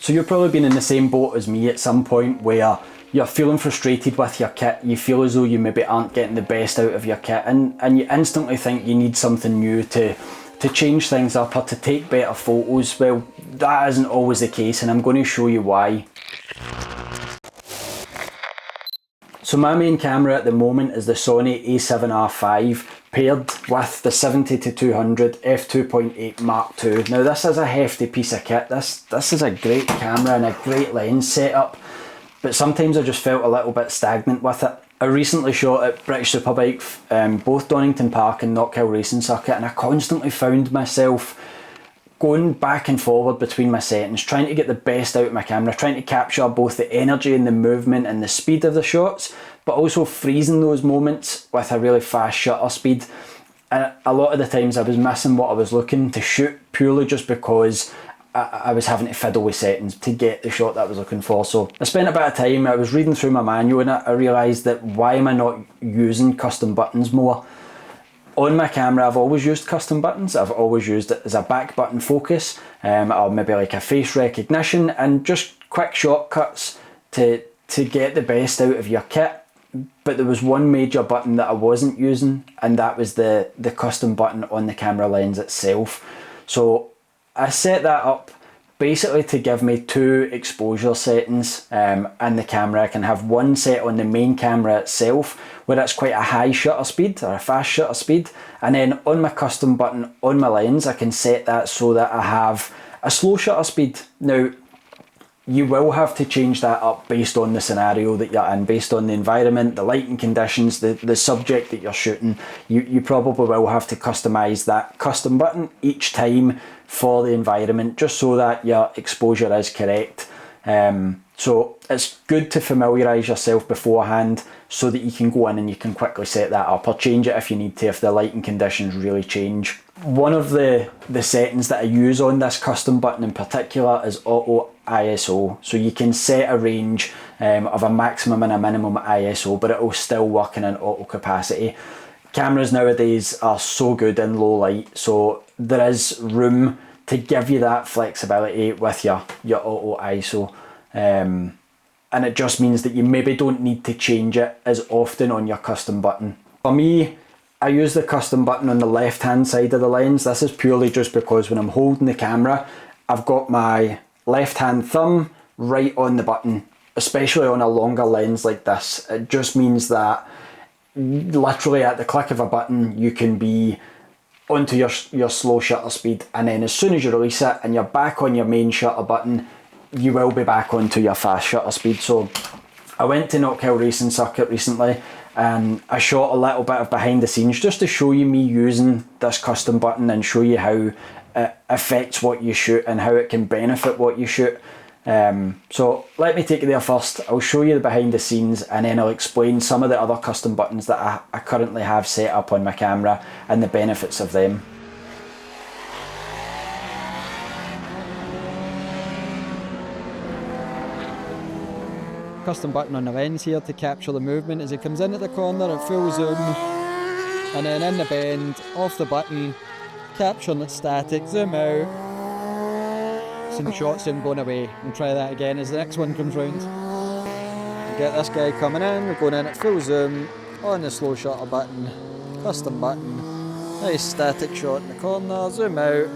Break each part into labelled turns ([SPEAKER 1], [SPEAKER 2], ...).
[SPEAKER 1] So you've probably been in the same boat as me at some point where you're feeling frustrated with your kit, you feel as though you maybe aren't getting the best out of your kit, and you instantly think you need something new to change things up or to take better photos. Well, that isn't always the case, and I'm going to show you why. So my main camera at the moment is the Sony A7Rv paired with the 70-200 f2.8 Mark II. Now this is a hefty piece of kit. This is a great camera and a great lens setup, but sometimes I just felt a little bit stagnant with it. I recently shot at British Superbike, both Donington Park and Knockhill Racing Circuit, and I constantly found myself going back and forward between my settings, trying to get the best out of my camera, trying to capture both the energy and the movement and the speed of the shots, but also freezing those moments with a really fast shutter speed. And a lot of the times I was missing what I was looking to shoot purely just because I was having to fiddle with settings to get the shot that I was looking for. So I spent a bit of time, I was reading through my manual, and I realised that why am I not using custom buttons more? On my camera I've always used custom buttons. I've always used it as a back button focus, or maybe like a face recognition, and just quick shortcuts to get the best out of your kit. But there was one major button that I wasn't using, and that was the custom button on the camera lens itself. So I set that up basically to give me two exposure settings and the camera. I can have one set on the main camera itself where it's quite a high shutter speed or a fast shutter speed, and then on my custom button on my lens I can set that so that I have a slow shutter speed. Now you will have to change that up based on the scenario that you're in, based on the environment, the lighting conditions, the subject that you're shooting. You probably will have to customise that custom button each time for the environment, just so that your exposure is correct. So it's good to familiarise yourself beforehand so that you can go in and you can quickly set that up or change it if you need to, if the lighting conditions really change. One of the settings that I use on this custom button in particular is auto ISO. So you can set a range of a maximum and a minimum ISO, but it will still work in an auto capacity. Cameras nowadays are so good in low light, so there is room to give you that flexibility with your auto ISO. And it just means that you maybe don't need to change it as often on your custom button. For me, I use the custom button on the left hand side of the lens. This is purely just because when I'm holding the camera, I've got my left hand thumb right on the button, especially on a longer lens like this. It just means that literally at the click of a button you can be onto your slow shutter speed, and then as soon as you release it and you're back on your main shutter button, you will be back onto your fast shutter speed. So I went to Knockhill Racing Circuit recently and I shot a little bit of behind the scenes just to show you me using this custom button and show you how it affects what you shoot and how it can benefit what you shoot. So let me take you there first. I'll show you the behind the scenes and then I'll explain some of the other custom buttons that I currently have set up on my camera and the benefits of them.
[SPEAKER 2] Custom button on the lens here to capture the movement as it comes into the corner at full zoom, and then in the bend off the button, capturing the static, zoom out, some shots in going away, and try that again as the next one comes round. We get this guy coming in, we're going in at full zoom on the slow shutter button, custom button, nice static shot in the corner, zoom out.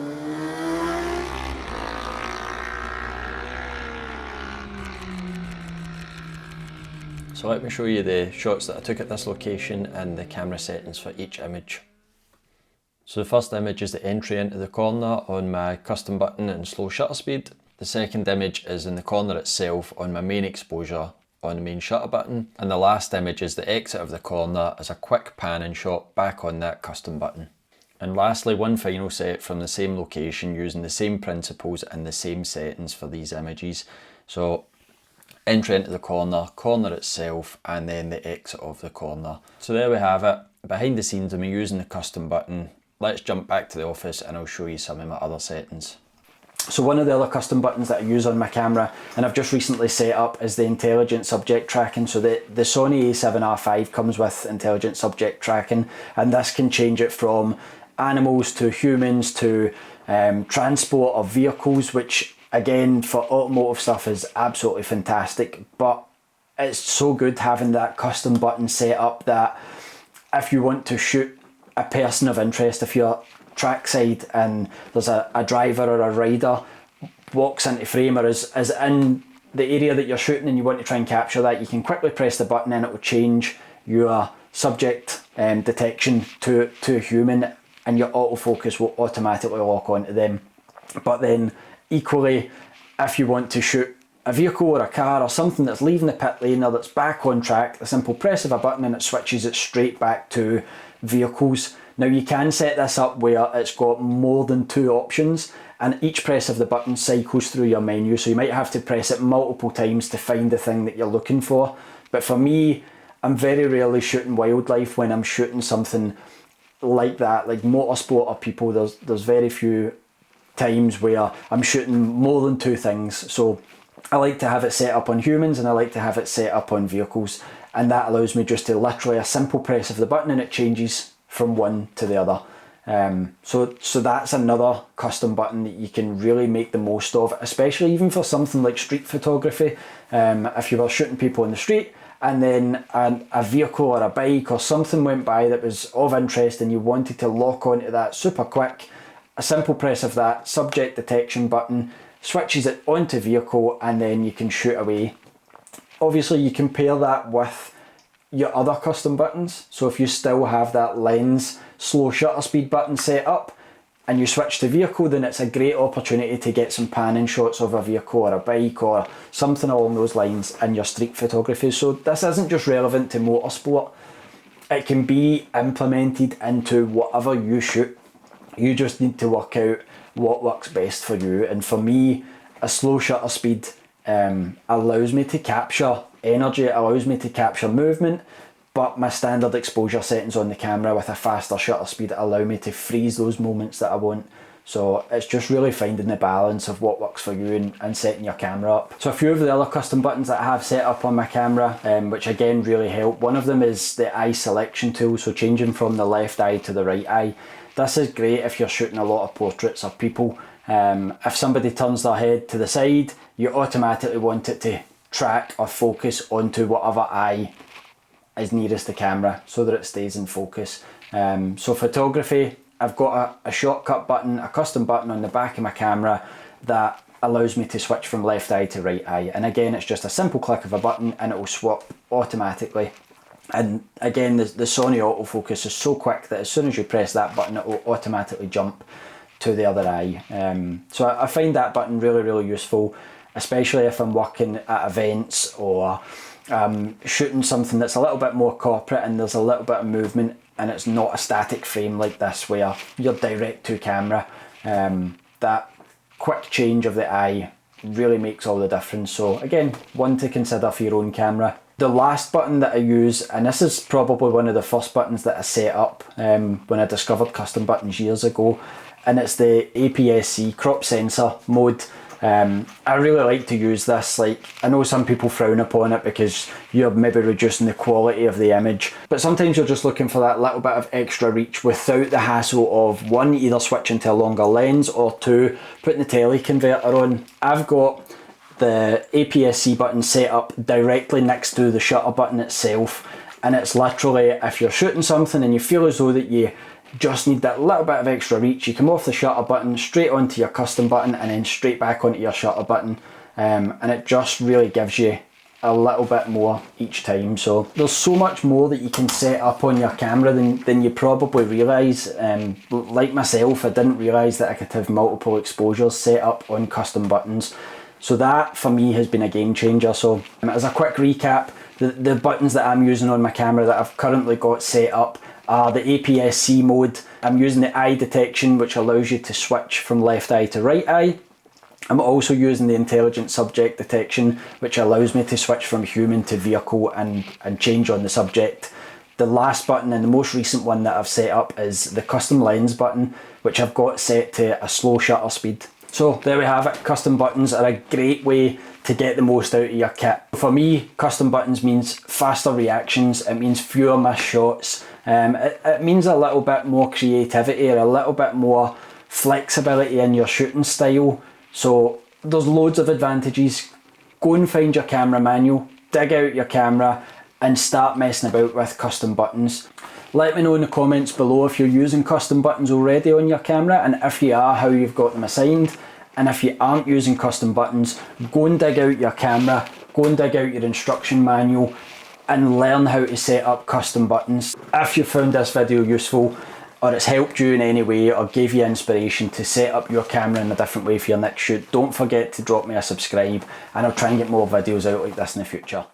[SPEAKER 3] So let me show you the shots that I took at this location and the camera settings for each image. So the first image is the entry into the corner on my custom button and slow shutter speed. The second image is in the corner itself on my main exposure on the main shutter button. And the last image is the exit of the corner as a quick pan and shot back on that custom button. And lastly, one final set from the same location using the same principles and the same settings for these images. So entry into the corner, corner itself, and then the exit of the corner. So there we have it. Behind the scenes, I'm using the custom button. Let's jump back to the office and I'll show you some of my other settings.
[SPEAKER 1] So one of the other custom buttons that I use on my camera, and I've just recently set up, is the intelligent subject tracking. So the Sony A7Rv comes with intelligent subject tracking, and this can change it from animals to humans to transport of vehicles, which again, for automotive stuff is absolutely fantastic, but it's so good having that custom button set up that if you want to shoot a person of interest, if you're trackside and there's a driver or a rider walks into frame or is in the area that you're shooting and you want to try and capture that, you can quickly press the button and it will change your subject detection to a human, and your autofocus will automatically lock onto them. But then equally, if you want to shoot a vehicle or a car or something that's leaving the pit lane or that's back on track, the simple press of a button and it switches it straight back to vehicles. Now you can set this up where it's got more than 2 options, and each press of the button cycles through your menu, so you might have to press it multiple times to find the thing that you're looking for. But for me, I'm very rarely shooting wildlife when I'm shooting something like that, like motorsport or people. There's very few times where I'm shooting more than 2 things. So I like to have it set up on humans and I like to have it set up on vehicles, and that allows me just to literally a simple press of the button and it changes from one to the other. So that's another custom button that you can really make the most of, especially even for something like street photography. If you were shooting people in the street and then a vehicle or a bike or something went by that was of interest and you wanted to lock onto that super quick, a simple press of that subject detection button switches it onto vehicle and then you can shoot away. Obviously you can pair that with your other custom buttons, so if you still have that lens slow shutter speed button set up and you switch to vehicle, then it's a great opportunity to get some panning shots of a vehicle or a bike or something along those lines in your street photography. So this isn't just relevant to motorsport, it can be implemented into whatever you shoot. You just need to work out what works best for you, and for me a slow shutter speed allows me to capture energy, it allows me to capture movement, but my standard exposure settings on the camera with a faster shutter speed allow me to freeze those moments that I want. So it's just really finding the balance of what works for you and setting your camera up. So a few of the other custom buttons that I have set up on my camera, which again really help. One of them is the eye selection tool, so changing from the left eye to the right eye. This is great if you're shooting a lot of portraits of people. If somebody turns their head to the side, you automatically want it to track or focus onto whatever eye is nearest the camera so that it stays in focus. So photography, I've got a shortcut button, a custom button on the back of my camera that allows me to switch from left eye to right eye. And again, it's just a simple click of a button and it will swap automatically. And again, the Sony autofocus is so quick that as soon as you press that button, it will automatically jump to the other eye. So I find that button really, really useful, especially if I'm working at events or shooting something that's a little bit more corporate and there's a little bit of movement and it's not a static frame like this where you're direct to camera. That quick change of the eye really makes all the difference. So again, one to consider for your own camera. The last button that I use, and this is probably one of the first buttons that I set up when I discovered custom buttons years ago, and it's the APS-C crop sensor mode. I really like to use this. Like, I know some people frown upon it because you're maybe reducing the quality of the image, but sometimes you're just looking for that little bit of extra reach without the hassle of one, either switching to a longer lens, or two, putting the teleconverter on. I've got the APS-C button set up directly next to the shutter button itself, and it's literally, if you're shooting something and you feel as though that you just need that little bit of extra reach, you come off the shutter button straight onto your custom button and then straight back onto your shutter button, and it just really gives you a little bit more each time. So there's so much more that you can set up on your camera than you probably realise. Like myself, I didn't realise that I could have multiple exposures set up on custom buttons. So that for me has been a game changer. So as a quick recap, the buttons that I'm using on my camera that I've currently got set up are the APS-C mode. I'm using the eye detection, which allows you to switch from left eye to right eye. I'm also using the intelligent subject detection, which allows me to switch from human to vehicle and change on the subject. The last button and the most recent one that I've set up is the custom lens button, which I've got set to a slow shutter speed. So there we have it. Custom buttons are a great way to get the most out of your kit. For me, custom buttons means faster reactions, it means fewer missed shots, it means a little bit more creativity or a little bit more flexibility in your shooting style. So there's loads of advantages. Go and find your camera manual, dig out your camera and start messing about with custom buttons. Let me know in the comments below if you're using custom buttons already on your camera, and if you are, how you've got them assigned. And if you aren't using custom buttons, go and dig out your camera, go and dig out your instruction manual and learn how to set up custom buttons. If you found this video useful, or it's helped you in any way, or gave you inspiration to set up your camera in a different way for your next shoot, don't forget to drop me a subscribe, and I'll try and get more videos out like this in the future.